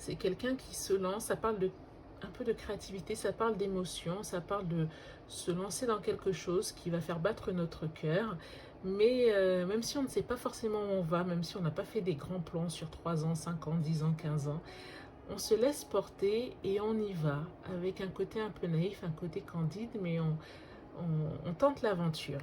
C'est quelqu'un qui se lance, ça parle de un peu de créativité, ça parle d'émotion, ça parle de se lancer dans quelque chose qui va faire battre notre cœur. Mais même si on ne sait pas forcément où on va, même si on n'a pas fait des grands plans sur 3 ans, 5 ans, 10 ans, 15 ans, on se laisse porter et on y va avec un côté un peu naïf, un côté candide, mais on tente l'aventure.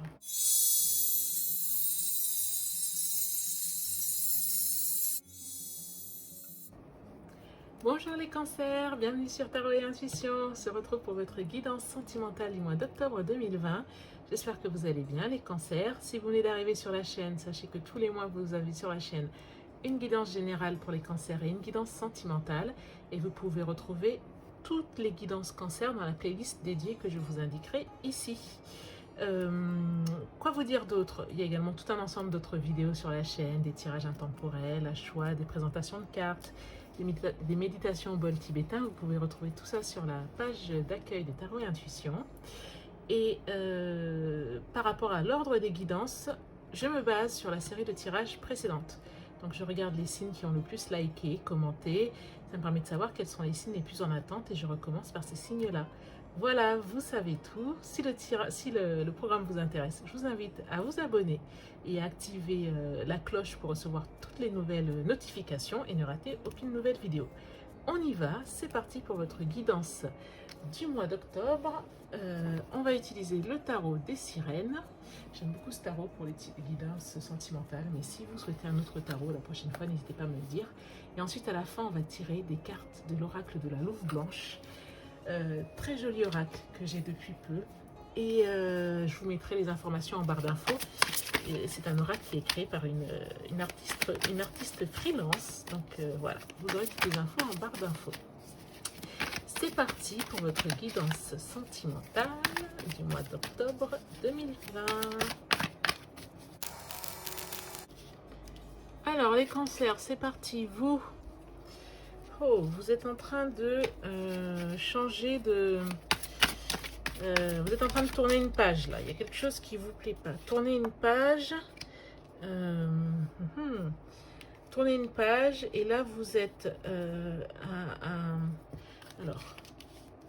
Bonjour les cancers, bienvenue sur Tarot et Intuition. On se retrouve pour votre guidance sentimentale du mois d'octobre 2020. J'espère que vous allez bien les cancers. Si vous venez d'arriver sur la chaîne, sachez que tous les mois vous avez sur la chaîne une guidance générale pour les cancers et une guidance sentimentale. Et vous pouvez retrouver toutes les guidances cancers dans la playlist dédiée que je vous indiquerai ici. Quoi vous dire d'autre? Il y a également tout un ensemble d'autres vidéos sur la chaîne, des tirages intemporels, à choix, des présentations de cartes, des méditations au bol tibétain. Vous pouvez retrouver tout ça sur la page d'accueil de Tarot et Intuition. Et par rapport à l'ordre des guidances, je me base sur la série de tirages précédentes. Donc je regarde les signes qui ont le plus liké, commenté. Ça me permet de savoir quels sont les signes les plus en attente et je recommence par ces signes-là. Voilà, vous savez tout. Si le programme vous intéresse, je vous invite à vous abonner et à activer la cloche pour recevoir toutes les nouvelles notifications et ne rater aucune nouvelle vidéo. On y va, c'est parti pour votre guidance du mois d'octobre. On va utiliser le tarot des sirènes. J'aime beaucoup ce tarot pour les guidances sentimentales, mais si vous souhaitez un autre tarot la prochaine fois, n'hésitez pas à me le dire. Et ensuite, à la fin, on va tirer des cartes de l'oracle de la Louve Blanche. Très joli oracle que j'ai depuis peu. Et je vous mettrai les informations en barre d'infos. C'est un oracle qui est créé par une artiste freelance. Donc voilà, vous aurez toutes les infos en barre d'infos. C'est parti pour votre guidance sentimentale du mois d'octobre 2020. Alors les cancers, c'est parti. Vous êtes en train de changer de... vous êtes en train de tourner une page là. Il y a quelque chose qui vous plaît pas. Tournez une page. Tournez une page et là vous êtes alors,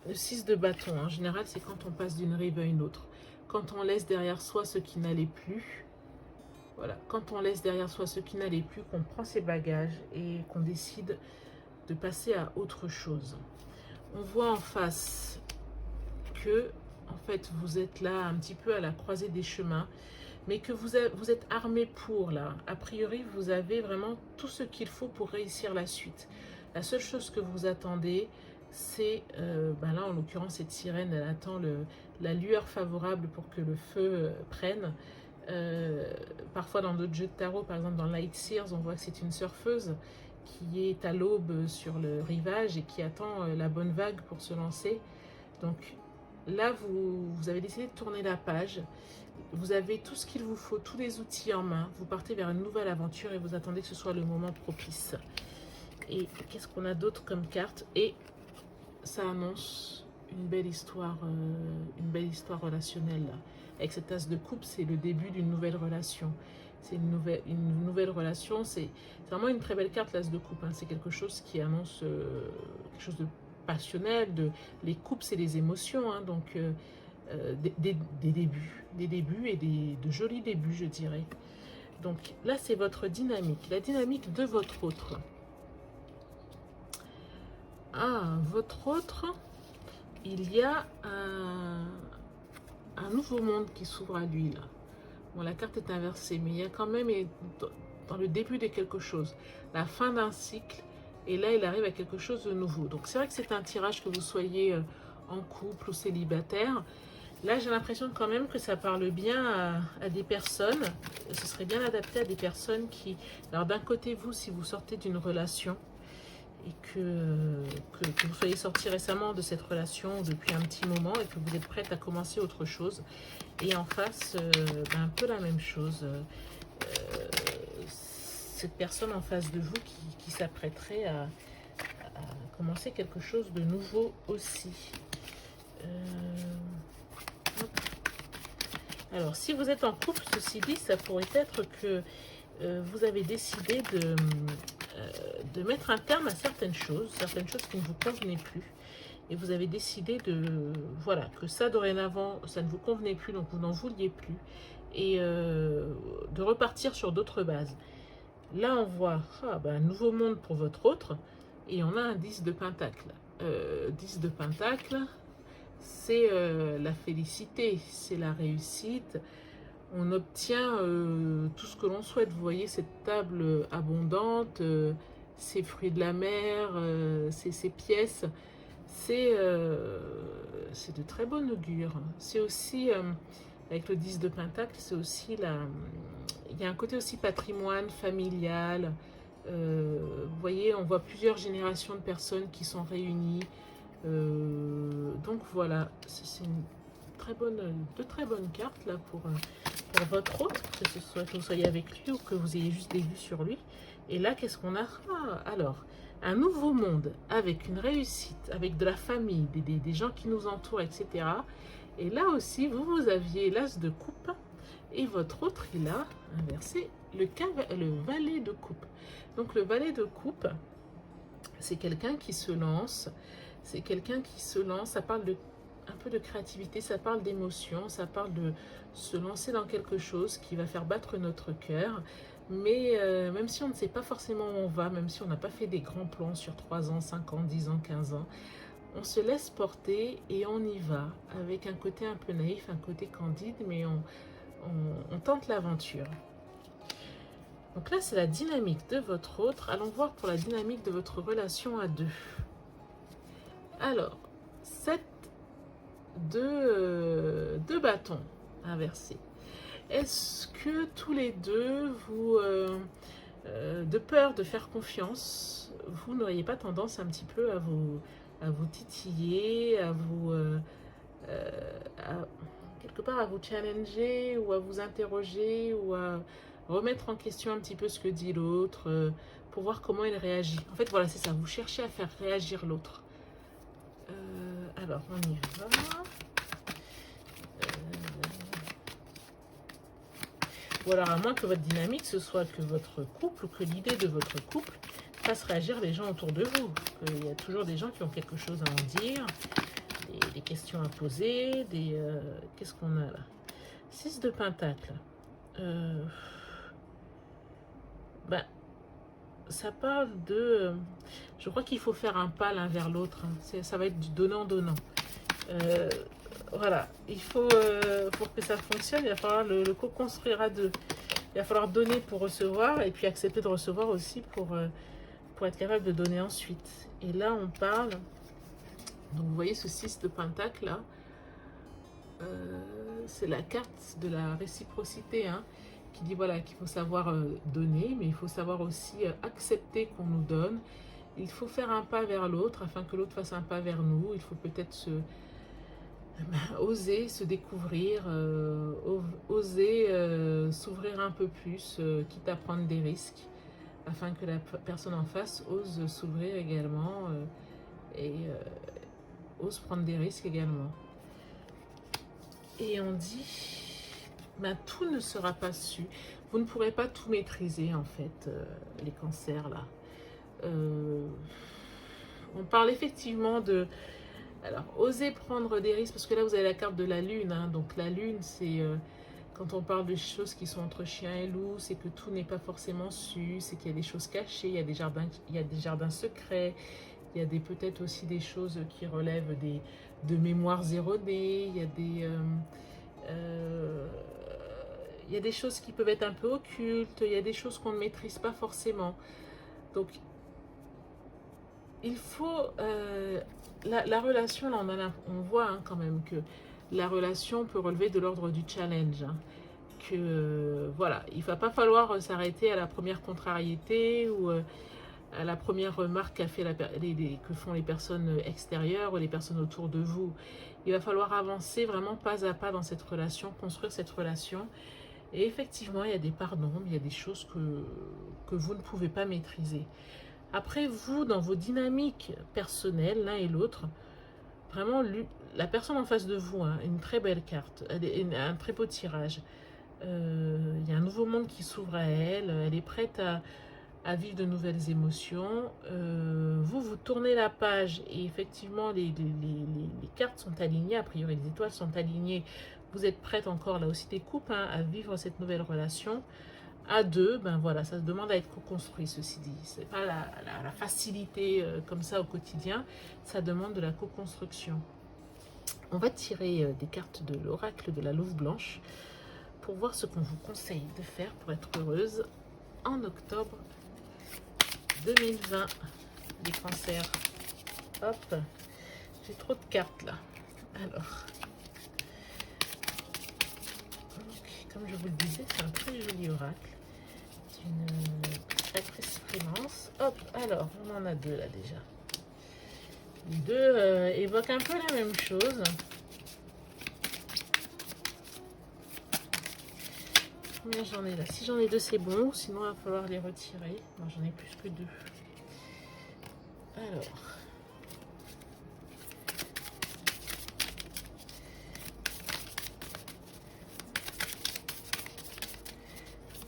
le 6 de bâton, en général, c'est quand on passe d'une rive à une autre. Quand on laisse derrière soi ce qui n'allait plus. Voilà, quand on laisse derrière soi ce qui n'allait plus, qu'on prend ses bagages et qu'on décide de passer à autre chose. On voit en face que, en fait, vous êtes là un petit peu à la croisée des chemins, mais que vous êtes armé pour, là. A priori, vous avez vraiment tout ce qu'il faut pour réussir la suite. La seule chose que vous attendez, c'est, là en l'occurrence cette sirène, elle attend la lueur favorable pour que le feu prenne. Parfois dans d'autres jeux de tarot, par exemple dans Light Sears, on voit que c'est une surfeuse qui est à l'aube sur le rivage et qui attend la bonne vague pour se lancer. Donc là, vous avez décidé de tourner la page. Vous avez tout ce qu'il vous faut, tous les outils en main. Vous partez vers une nouvelle aventure et vous attendez que ce soit le moment propice. Et qu'est-ce qu'on a d'autre comme carte? Et ça annonce une belle histoire relationnelle. Avec cette tasse de coupe, c'est le début d'une nouvelle relation. C'est une nouvelle relation. C'est vraiment une très belle carte, l'as de coupe. Hein. C'est quelque chose qui annonce quelque chose de passionnel. Les coupes, c'est les émotions. Hein. Donc, des débuts et de jolis débuts, je dirais. Donc là, c'est votre dynamique. La dynamique de votre autre. Ah, votre autre, il y a un nouveau monde qui s'ouvre à lui, là. Bon, la carte est inversée, mais il y a quand même dans le début de quelque chose, la fin d'un cycle, et là, il arrive à quelque chose de nouveau. Donc, c'est vrai que c'est un tirage que vous soyez en couple ou célibataire. Là, j'ai l'impression quand même que ça parle bien à des personnes. Ce serait bien adapté à des personnes qui... Alors, d'un côté, vous, si vous sortez d'une relation, et que vous soyez sorti récemment de cette relation depuis un petit moment et que vous êtes prête à commencer autre chose. Et en face, un peu la même chose. Cette personne en face de vous qui s'apprêterait à commencer quelque chose de nouveau aussi. Alors, si vous êtes en couple, ceci dit, ça pourrait être que vous avez décidé de mettre un terme à certaines choses qui ne vous convenaient plus. Et vous avez décidé de, voilà, que ça dorénavant, ça ne vous convenait plus, donc vous n'en vouliez plus. Et de repartir sur d'autres bases. Là, on voit un nouveau monde pour votre autre. Et on a un 10 de pentacle. 10 de pentacle, c'est la félicité, c'est la réussite. On obtient tout ce que l'on souhaite. Vous voyez cette table abondante, ces fruits de la mer, ces pièces. C'est de très bon augure. C'est aussi, avec le 10 de pentacle, c'est aussi il y a un côté aussi patrimoine, familial. Vous voyez, on voit plusieurs générations de personnes qui sont réunies. Donc voilà, c'est de très bonnes cartes là pour votre hôte, que vous soyez avec lui ou que vous ayez juste des vues sur lui. Et là, qu'est-ce qu'on a? Alors, un nouveau monde avec une réussite, avec de la famille, des gens qui nous entourent, etc. Et là aussi, vous aviez l'as de coupe et votre autre, il a inversé le valet de coupe. Donc, le valet de coupe, c'est quelqu'un qui se lance. C'est quelqu'un qui se lance. Ça parle un peu de créativité, ça parle d'émotion, ça parle de se lancer dans quelque chose qui va faire battre notre cœur. Mais même si on ne sait pas forcément où on va, même si on n'a pas fait des grands plans sur 3 ans, 5 ans, 10 ans, 15 ans, on se laisse porter et on y va avec un côté un peu naïf, un côté candide, mais on tente l'aventure. Donc là, c'est la dynamique de votre autre. Allons voir pour la dynamique de votre relation à deux. Alors, 7 de bâtons inversés. Est-ce que tous les deux, vous, de peur de faire confiance, vous n'auriez pas tendance un petit peu à vous titiller, quelque part à vous challenger ou à vous interroger ou à remettre en question un petit peu ce que dit l'autre pour voir comment il réagit. En fait, voilà, c'est ça, vous cherchez à faire réagir l'autre. Alors, on y va. Ou alors, à moins que votre dynamique, ce soit que votre couple, ou que l'idée de votre couple fasse réagir les gens autour de vous. Il y a toujours des gens qui ont quelque chose à en dire, des questions à poser, qu'est-ce qu'on a là? 6 de pentacle. Ça parle de... je crois qu'il faut faire un pas l'un vers l'autre. Ça va être du donnant-donnant. Voilà, il faut, pour que ça fonctionne, il va falloir le co-construire à deux. Il va falloir donner pour recevoir et puis accepter de recevoir aussi pour être capable de donner ensuite. Et là, on parle... donc, vous voyez ce 6 de pentacle là. C'est la carte de la réciprocité, hein, qui dit voilà qu'il faut savoir donner, mais il faut savoir aussi accepter qu'on nous donne. Il faut faire un pas vers l'autre afin que l'autre fasse un pas vers nous. Il faut peut-être oser se découvrir, oser s'ouvrir un peu plus, quitte à prendre des risques, afin que la personne en face ose s'ouvrir également et ose prendre des risques également. Et on dit, tout ne sera pas su. Vous ne pourrez pas tout maîtriser, en fait, les cancers, là. On parle effectivement de... alors, osez prendre des risques, parce que là, vous avez la carte de la lune. Hein, donc, la lune, c'est... quand on parle de choses qui sont entre chien et loup, c'est que tout n'est pas forcément su, c'est qu'il y a des choses cachées, il y a des jardins secrets, il y a peut-être aussi des choses qui relèvent de mémoires erronées, il y a des choses qui peuvent être un peu occultes, il y a des choses qu'on ne maîtrise pas forcément. Donc, il faut... la relation, là, on voit hein, quand même que la relation peut relever de l'ordre du challenge. Hein, voilà, il ne va pas falloir s'arrêter à la première contrariété ou à la première remarque que font les personnes extérieures ou les personnes autour de vous. Il va falloir avancer vraiment pas à pas dans cette relation, construire cette relation. Et effectivement, il y a des parts d'ombre, il y a des choses que vous ne pouvez pas maîtriser. Après, vous, dans vos dynamiques personnelles, l'un et l'autre, vraiment, la personne en face de vous, hein, une très belle carte, un très beau tirage. Il y a un nouveau monde qui s'ouvre à elle, elle est prête à vivre de nouvelles émotions. Vous tournez la page et effectivement les cartes sont alignées, a priori les étoiles sont alignées. Vous êtes prête encore là aussi des coupes hein, à vivre cette nouvelle relation. À deux, ben voilà, ça demande à être co-construit, ceci dit. C'est pas la facilité comme ça au quotidien, ça demande de la co-construction. On va tirer des cartes de l'oracle de la louve blanche pour voir ce qu'on vous conseille de faire pour être heureuse en octobre 2020. Les cancers. Hop, j'ai trop de cartes là. Alors, donc, comme je vous le disais, c'est un très joli oracle. Une créatrice freelance. Hop, alors, on en a deux là déjà. Les deux évoquent un peu la même chose. Combien j'en ai là? Si j'en ai deux, c'est bon. Sinon, il va falloir les retirer. Non, j'en ai plus que deux.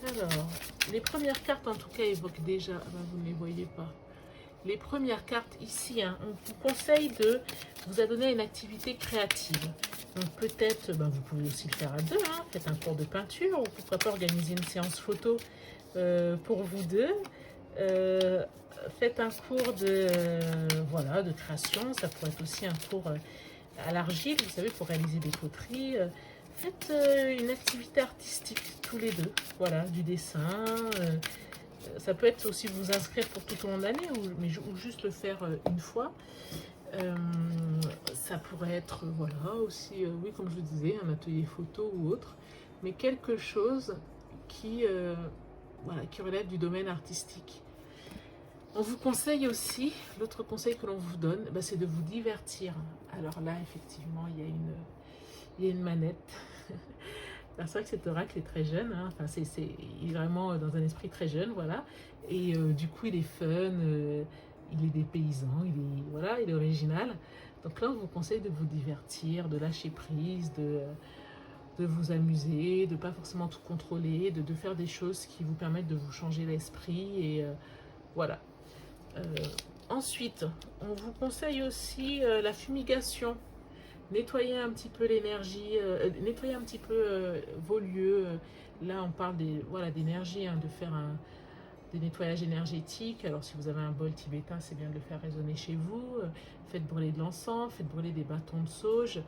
Alors, les premières cartes en tout cas évoquent déjà, vous ne les voyez pas. Les premières cartes ici, hein, on vous conseille de vous adonner à une activité créative. Donc peut-être, vous pouvez aussi le faire à deux, hein, faites un cours de peinture ou pourquoi pas organiser une séance photo pour vous deux. Faites un cours voilà, de création, ça pourrait être aussi un cours à l'argile, vous savez, pour réaliser des poteries. Faites une activité artistique tous les deux, voilà, du dessin. Ça peut être aussi vous inscrire pour tout au long de l'année ou juste le faire une fois. Ça pourrait être, voilà, aussi, oui, comme je vous disais, un atelier photo ou autre, mais quelque chose qui, voilà, qui relève du domaine artistique. On vous conseille aussi, l'autre conseil que l'on vous donne, c'est de vous divertir. Alors là, effectivement, il y a une manette. C'est vrai que cet oracle est très jeune, hein. Enfin, il est vraiment dans un esprit très jeune, voilà. Et du coup, il est fun, il est dépaysant, voilà, il est original. Donc là, on vous conseille de vous divertir, de lâcher prise, de vous amuser, de ne pas forcément tout contrôler, de faire des choses qui vous permettent de vous changer l'esprit. Et voilà. Ensuite, on vous conseille aussi la fumigation. Nettoyer un petit peu l'énergie, nettoyer un petit peu vos lieux. Là, on parle d'énergie, hein, de faire des nettoyages énergétiques. Alors, si vous avez un bol tibétain, c'est bien de le faire résonner chez vous. Faites brûler de l'encens, faites brûler des bâtons de sauge.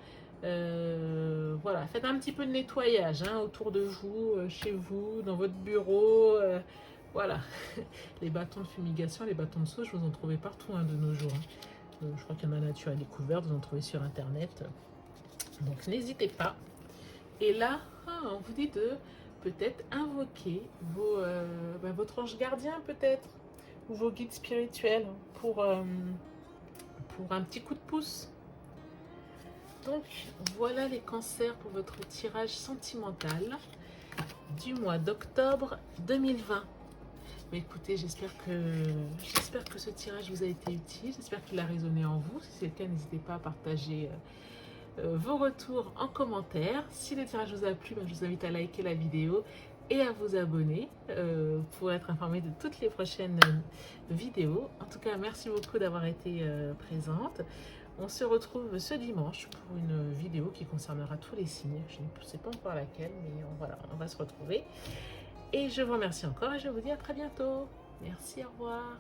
Voilà, faites un petit peu de nettoyage hein, autour de vous, chez vous, dans votre bureau. Voilà, les bâtons de fumigation, les bâtons de sauge, vous en trouvez partout hein, de nos jours. Je crois qu'il y en a nature à découvert, vous en trouvez sur internet. Donc n'hésitez pas. Et là, on vous dit de peut-être invoquer votre ange gardien peut-être, ou vos guides spirituels pour un petit coup de pouce. Donc voilà les cancers pour votre tirage sentimental du mois d'octobre 2020. Mais écoutez, j'espère que ce tirage vous a été utile, j'espère qu'il a résonné en vous. Si c'est le cas, n'hésitez pas à partager vos retours en commentaire. Si le tirage vous a plu, je vous invite à liker la vidéo et à vous abonner pour être informé de toutes les prochaines vidéos. En tout cas, merci beaucoup d'avoir été présente. On se retrouve ce dimanche pour une vidéo qui concernera tous les signes. Je ne sais pas encore laquelle, mais voilà, on va se retrouver. Et je vous remercie encore et je vous dis à très bientôt. Merci, au revoir.